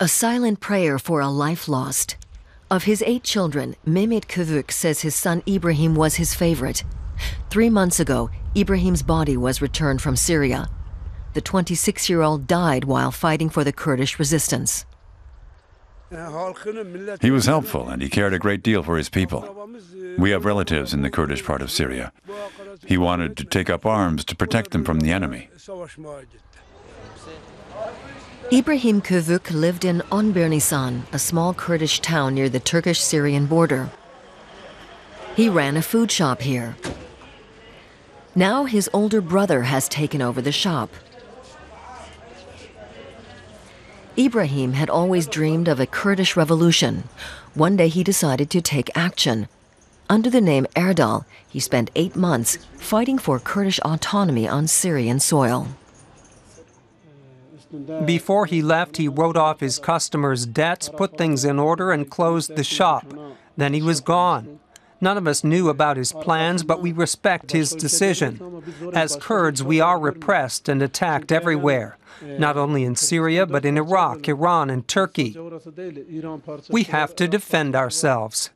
A silent prayer for a life lost. Of his 8 children, Mehmet Kövük says his son Ibrahim was his favorite. 3 months ago, Ibrahim's body was returned from Syria. The 26-year-old died while fighting for the Kurdish resistance. He was helpful and he cared a great deal for his people. We have relatives in the Kurdish part of Syria. He wanted to take up arms to protect them from the enemy. Ibrahim Kövük lived in Onbirnisan, a small Kurdish town near the Turkish-Syrian border. He ran a food shop here. Now his older brother has taken over the shop. Ibrahim had always dreamed of a Kurdish revolution. One day he decided to take action. Under the name Erdal, he spent 8 months fighting for Kurdish autonomy on Syrian soil. Before he left, he wrote off his customers' debts, put things in order, and closed the shop. Then he was gone. None of us knew about his plans, but we respect his decision. As Kurds, we are repressed and attacked everywhere, not only in Syria, but in Iraq, Iran, and Turkey. We have to defend ourselves.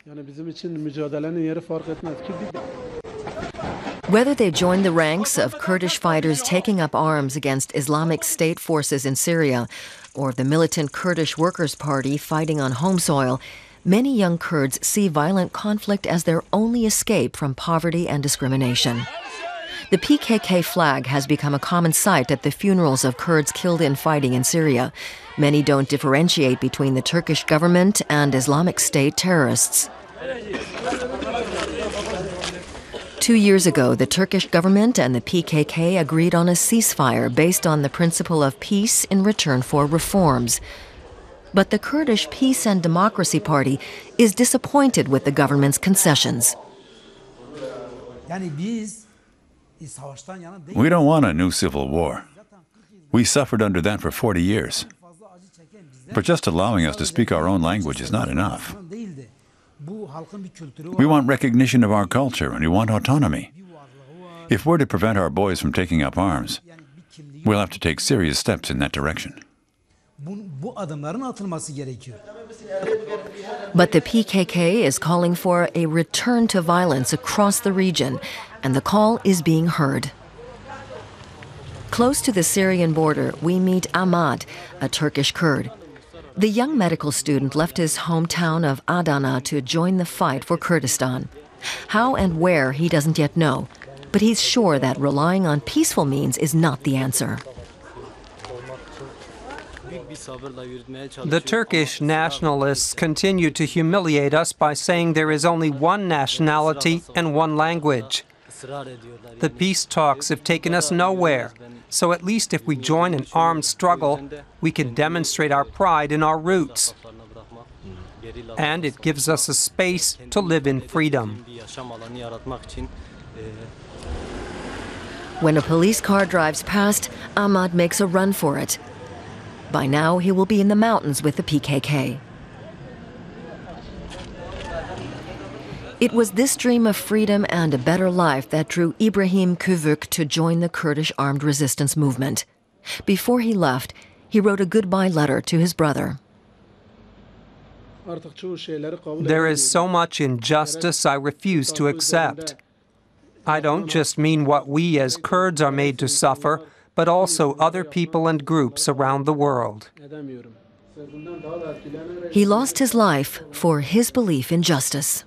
Whether they join the ranks of Kurdish fighters taking up arms against Islamic State forces in Syria, or the militant Kurdish Workers' Party fighting on home soil, many young Kurds see violent conflict as their only escape from poverty and discrimination. The PKK flag has become a common sight at the funerals of Kurds killed in fighting in Syria. Many don't differentiate between the Turkish government and Islamic State terrorists. 2 years ago, the Turkish government and the PKK agreed on a ceasefire based on the principle of peace in return for reforms. But the Kurdish Peace and Democracy Party is disappointed with the government's concessions. We don't want a new civil war. We suffered under that for 40 years. But just allowing us to speak our own language is not enough. We want recognition of our culture and we want autonomy. If we're to prevent our boys from taking up arms, we'll have to take serious steps in that direction. But the PKK is calling for a return to violence across the region, and the call is being heard. Close to the Syrian border, we meet Ahmad, a Turkish Kurd. The young medical student left his hometown of Adana to join the fight for Kurdistan. How and where, he doesn't yet know, but he's sure that relying on peaceful means is not the answer. The Turkish nationalists continue to humiliate us by saying there is only one nationality and one language. The peace talks have taken us nowhere, so at least if we join an armed struggle, we can demonstrate our pride in our roots. And it gives us a space to live in freedom. When a police car drives past, Ahmad makes a run for it. By now, he will be in the mountains with the PKK. It was this dream of freedom and a better life that drew Ibrahim Kövük to join the Kurdish armed resistance movement. Before he left, he wrote a goodbye letter to his brother. There is so much injustice I refuse to accept. I don't just mean what we as Kurds are made to suffer, but also other people and groups around the world. He lost his life for his belief in justice.